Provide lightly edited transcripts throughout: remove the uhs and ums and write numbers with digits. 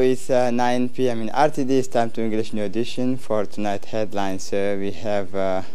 it's 9 p.m. in RTD. It's time to English New Edition. For tonight headlines, we have a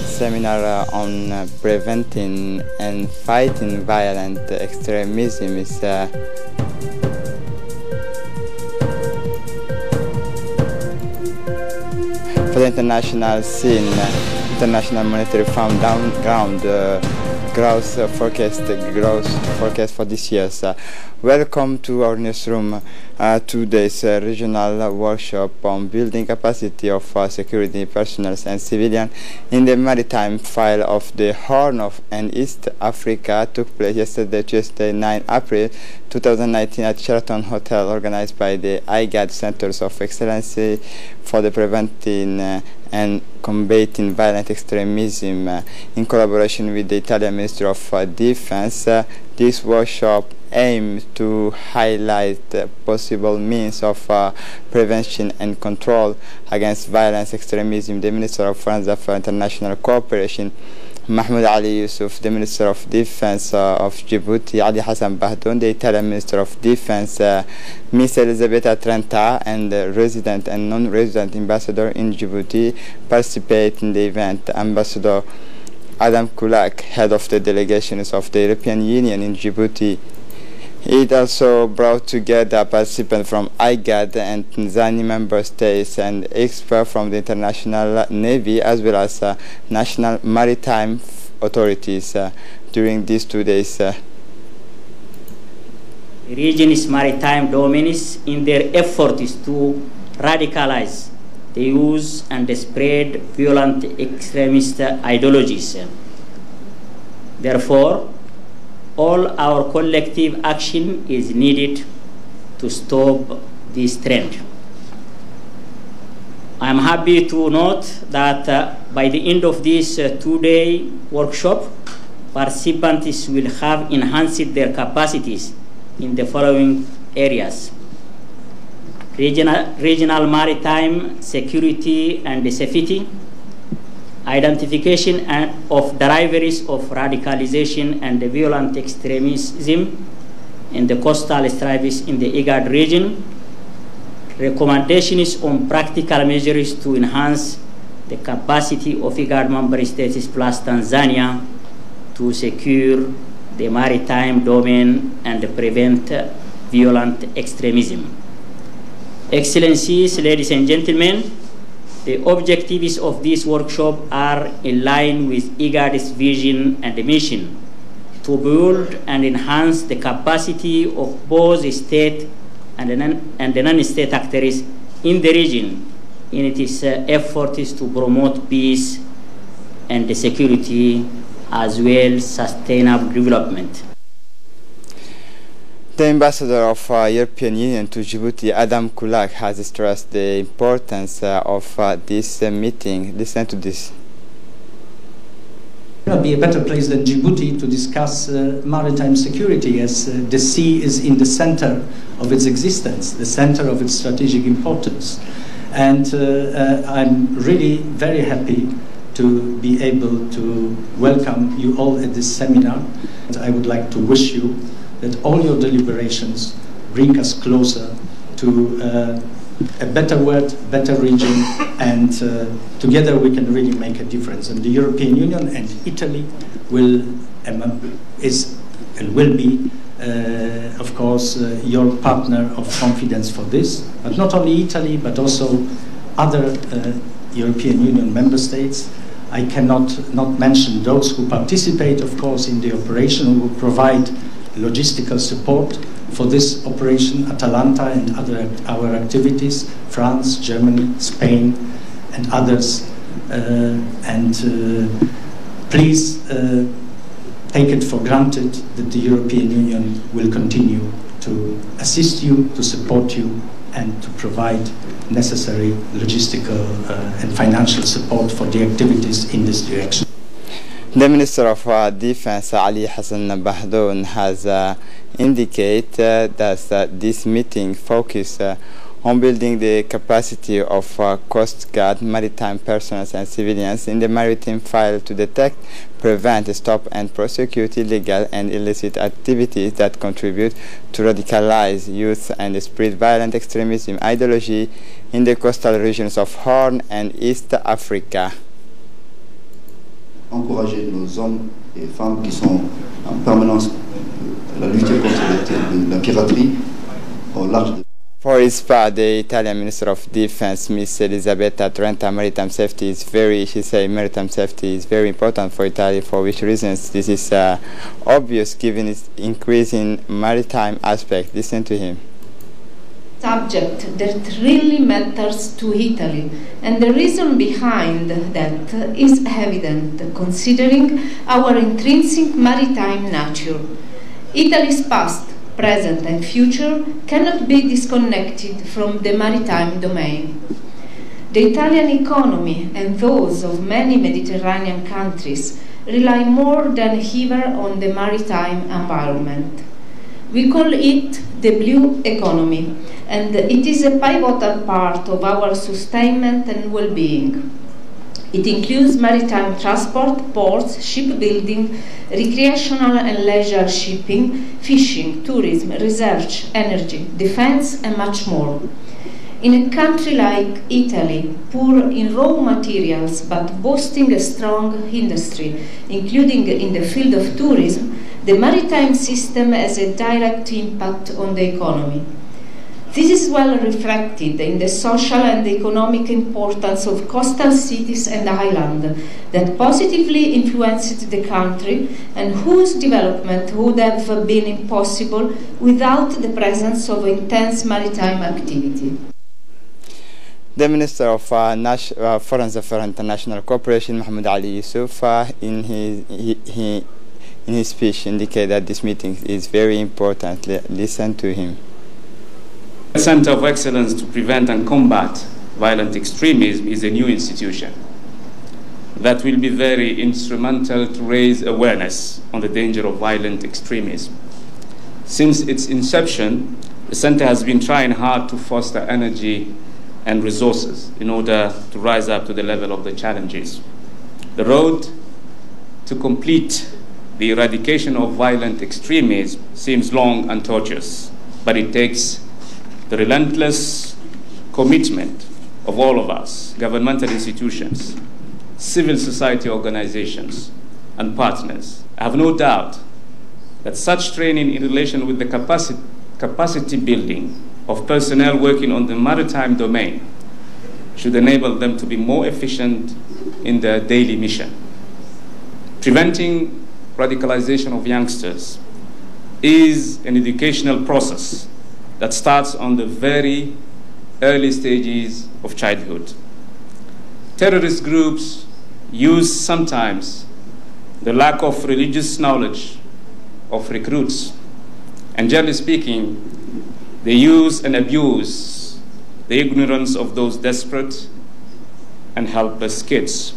seminar on preventing and fighting violent extremism. It's for the international scene, International Monetary Fund growth forecast for this year. Welcome to our newsroom. Today's regional workshop on building capacity of security personnel and civilians in the maritime file of the Horn of and East Africa took place yesterday, Tuesday, 9 April 2019 at Sheraton Hotel, organized by the IGAD Centers of Excellency for the Preventing and Combating Violent Extremism in collaboration with the Italian Ministry of Defense. This workshop aims to highlight possible means of prevention and control against violence extremism. The Minister of Foreign Affairs and International Cooperation, Mahmoud Ali Yusuf, the Minister of Defense of Djibouti, Ali Hassan Bahdoun, the Italian Minister of Defense, Miss Elisabetta Trenta, and the resident and non-resident ambassador in Djibouti participate in the event. Ambassador Adam Kulak, head of the delegations of the European Union in Djibouti. It also brought together participants from IGAD and Tanzania member states and experts from the International Navy as well as national maritime authorities during these 2 days. The region's maritime domains in their efforts to radicalize the use and the spread violent extremist ideologies. Therefore, all our collective action is needed to stop this trend. I am happy to note that by the end of this two-day workshop, participants will have enhanced their capacities in the following areas: regional maritime security and safety, identification of drivers of radicalization and violent extremism in the coastal strips in the IGAD region, recommendations on practical measures to enhance the capacity of IGAD member states plus Tanzania to secure the maritime domain and prevent violent extremism. Excellencies, ladies and gentlemen, the objectives of this workshop are in line with IGAD's vision and mission to build and enhance the capacity of both state and the non-state actors in the region in its efforts to promote peace and security as well as sustainable development. The ambassador of European Union to Djibouti, Adam Kulak, has stressed the importance of this meeting. Listen to this. There cannot be a better place than Djibouti to discuss maritime security, as the sea is in the center of its existence, the center of its strategic importance. And I'm really very happy to be able to welcome you all at this seminar. I would like to wish you that all your deliberations bring us closer to a better world, better region, and together we can really make a difference. And the European Union and Italy will be, of course, your partner of confidence for this. But not only Italy, but also other European Union member states. I cannot not mention those who participate, of course, in the operation, who provide logistical support for this operation, Atalanta and our activities, France, Germany, Spain, and others. Please take it for granted that the European Union will continue to assist you, to support you, and to provide necessary logistical and financial support for the activities in this direction. The Minister of Defense, Ali Hassan Bahdoun, has indicated that this meeting focuses on building the capacity of Coast Guard, maritime personnel and civilians in the maritime file to detect, prevent, stop and prosecute illegal and illicit activities that contribute to radicalize youth and spread violent extremism ideology in the coastal regions of Horn and East Africa. Encourager nos hommes et femmes qui sont en permanence la lutte contre la piraterie au large de... For his part, the Italian Minister of Defense, Ms. Elisabetta Trenta, maritime safety is maritime safety is very important for Italy. For which reasons? This is obvious given its increasing maritime aspect. Listen to him. Subject that really matters to Italy, and the reason behind that is evident considering our intrinsic maritime nature. Italy's past, present and future cannot be disconnected from the maritime domain. The Italian economy and those of many Mediterranean countries rely more than ever on the maritime environment. We call it the blue economy, and it is a pivotal part of our sustainment and well-being. It includes maritime transport, ports, shipbuilding, recreational and leisure shipping, fishing, tourism, research, energy, defense, and much more. In a country like Italy, poor in raw materials but boasting a strong industry, including in the field of tourism, the maritime system has a direct impact on the economy. This is well reflected in the social and economic importance of coastal cities and islands that positively influenced the country and whose development would have been impossible without the presence of intense maritime activity. The Minister of Foreign Affairs and International Cooperation, Mohammed Ali Yusuf, in his speech indicated that this meeting is very important. Listen to him. The Center of Excellence to Prevent and Combat Violent Extremism is a new institution that will be very instrumental to raise awareness on the danger of violent extremism. Since its inception, the center has been trying hard to foster energy and resources in order to rise up to the level of the challenges. The road to complete the eradication of violent extremism seems long and tortuous, but it takes the relentless commitment of all of us, governmental institutions, civil society organizations, and partners. I have no doubt that such training in relation with the capacity building of personnel working on the maritime domain should enable them to be more efficient in their daily mission. Preventing radicalization of youngsters is an educational process that starts on the very early stages of childhood. Terrorist groups use sometimes the lack of religious knowledge of recruits, and generally speaking, they use and abuse the ignorance of those desperate and helpless kids.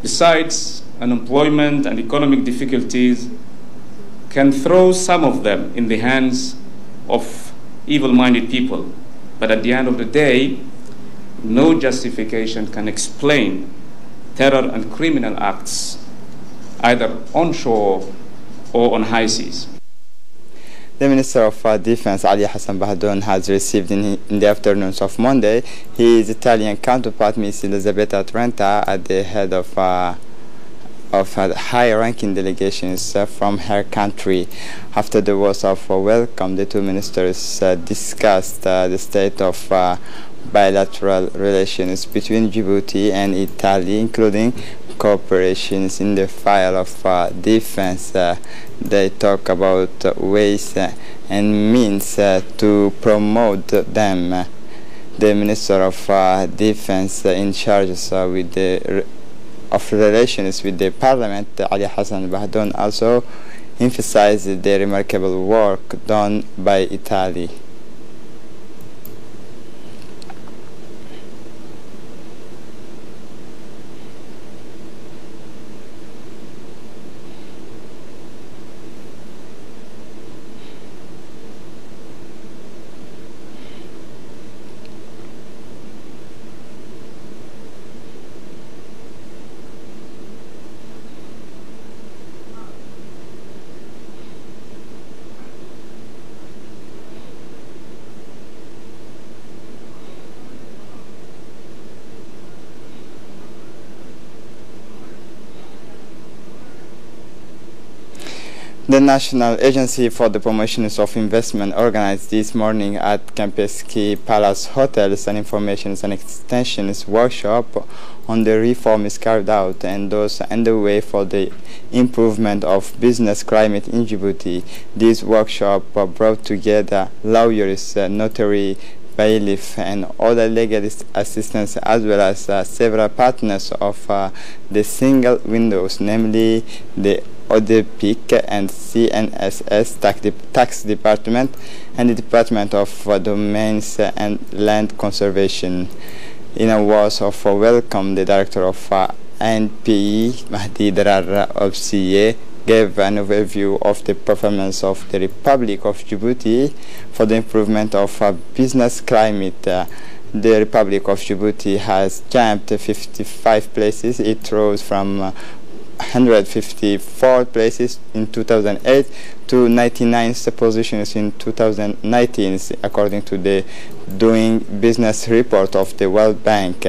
Besides, unemployment and economic difficulties can throw some of them in the hands of evil-minded people. But at the end of the day, no justification can explain terror and criminal acts, either onshore or on high seas. The Minister of Defense, Ali Hassan Bahdoun, has received in the afternoons of Monday his Italian counterpart, Ms. Elisabetta Trenta, at the head of high-ranking delegations from her country. After the words of welcome, the two ministers discussed the state of bilateral relations between Djibouti and Italy, including cooperations in the field of defense. They talk about ways and means to promote them. The Minister of Defense in charge with the of relations with the Parliament, Ali Hassan Bahdoun, also emphasized the remarkable work done by Italy. The National Agency for the Promotion of Investment organized this morning at Kempinski Palace Hotels an information and extensions workshop on the reforms carried out and those underway for the improvement of business climate in Djibouti. This workshop brought together lawyers, notary, bailiff and other legal assistants, as well as several partners of the single windows, namely the ODPIC and CNSS tax department and the Department of Domains and Land Conservation. In a words of welcome, the director of ANPE, Mahdi Darar Obsiye, gave an overview of the performance of the Republic of Djibouti for the improvement of business climate. The Republic of Djibouti has jumped 55 places. It rose from 154 places in 2008 to 99th positions in 2019, according to the Doing Business report of the World Bank.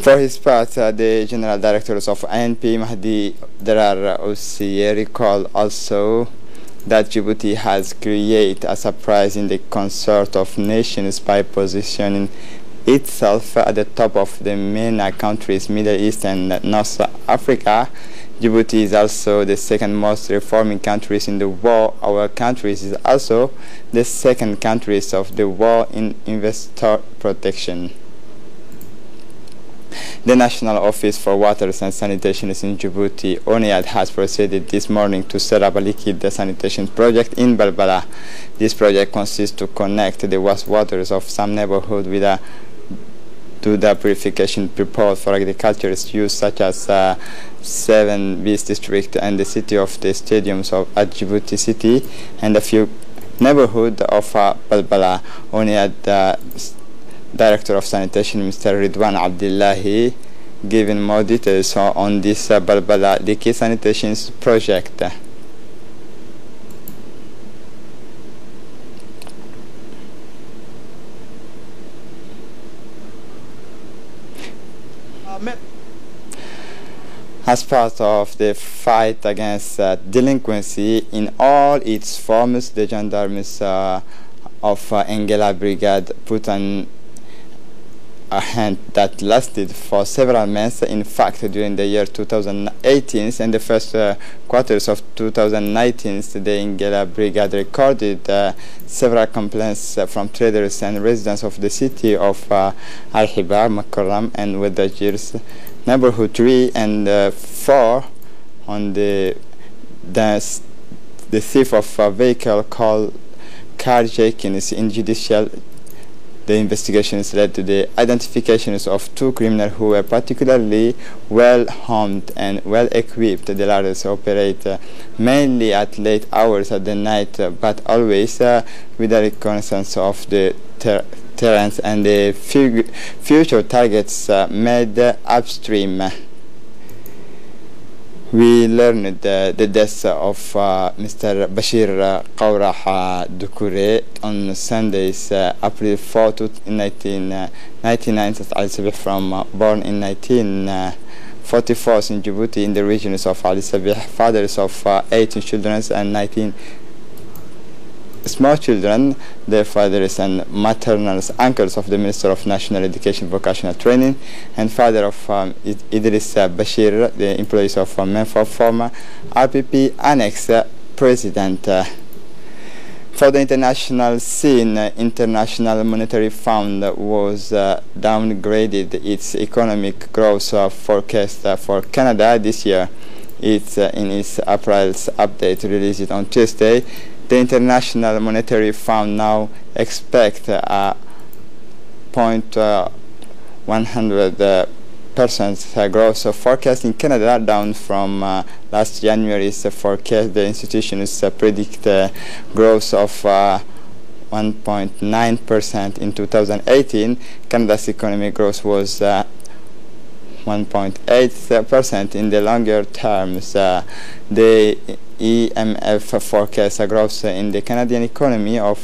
For his part, the General Directors of ANP, Mahdi Darar Ossiye, recalled also that Djibouti has created a surprise in the concert of nations by positioning itself at the top of the MENA countries, Middle East and North Africa. Djibouti is also the second most reforming countries in the world. Our country is also the second countries of the world in investor protection. The National Office for Waters and Sanitation in Djibouti, ONIAD, has proceeded this morning to set up a liquid sanitation project in Balbala. This project consists to connect the wastewaters of some neighborhood with to the purification purpose for agricultural use, such as 7 Beach District and the city of the stadiums at Djibouti City and a few neighborhood of Balbala. ONIAD Director of Sanitation, Mr. Ridwan Abdullahi, giving more details on this Balbala liquid sanitation project. As part of the fight against delinquency in all its forms, the gendarmes of Anglais Brigade put an a hand that lasted for several months. In fact, during the year 2018 and the first quarters of 2019, the Anglais Brigade recorded several complaints from traders and residents of the city of Al-Hibar, Makaram and Wedajir's neighborhood 3 and 4 on the thief of a vehicle called carjacking is in judicial. The investigations led to the identifications of 2 criminals who were particularly well armed and well equipped. The latter operate mainly at late hours of the night, but always with the reconnaissance of the terrains and the future targets made upstream. We learned the death of Mr. Bashir Qawrah Dukure on Sundays, April 4, 1999, born in 1944 in Djibouti in the regions of Ali Sabih, fathers of 18 children and 19 small children. Their fathers and maternal uncles of the Minister of National Education Vocational Training and father of Idris Bashir, the employees of MENFA, former RPP Annex President. For the international scene, International Monetary Fund was downgraded its economic growth forecast for Canada this year. It's in its April's update released on Tuesday. The International Monetary Fund now expects a 0.100% growth forecast in Canada, down from last January's forecast. The institutions predict growth of 1.9% in 2018. Canada's economic growth was 1.8% in the longer terms. The EMF forecasts a growth in the Canadian economy of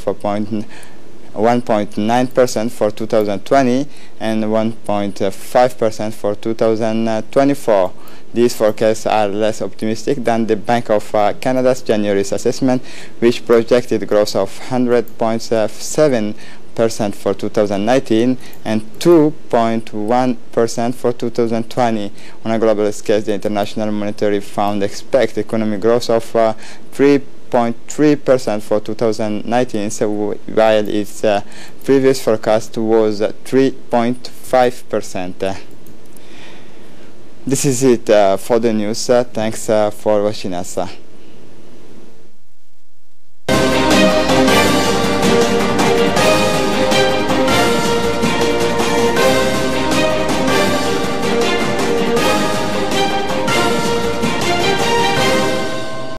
1.9% for 2020 and 1.5% for 2024. These forecasts are less optimistic than the Bank of Canada's January's assessment, which projected growth of 100.7% for 2019 and 2.1% for 2020. On a global scale, the International Monetary Fund expects economic growth of 3.3% for 2019, so while its previous forecast was 3.5%. This is it for the news. Thanks for watching us.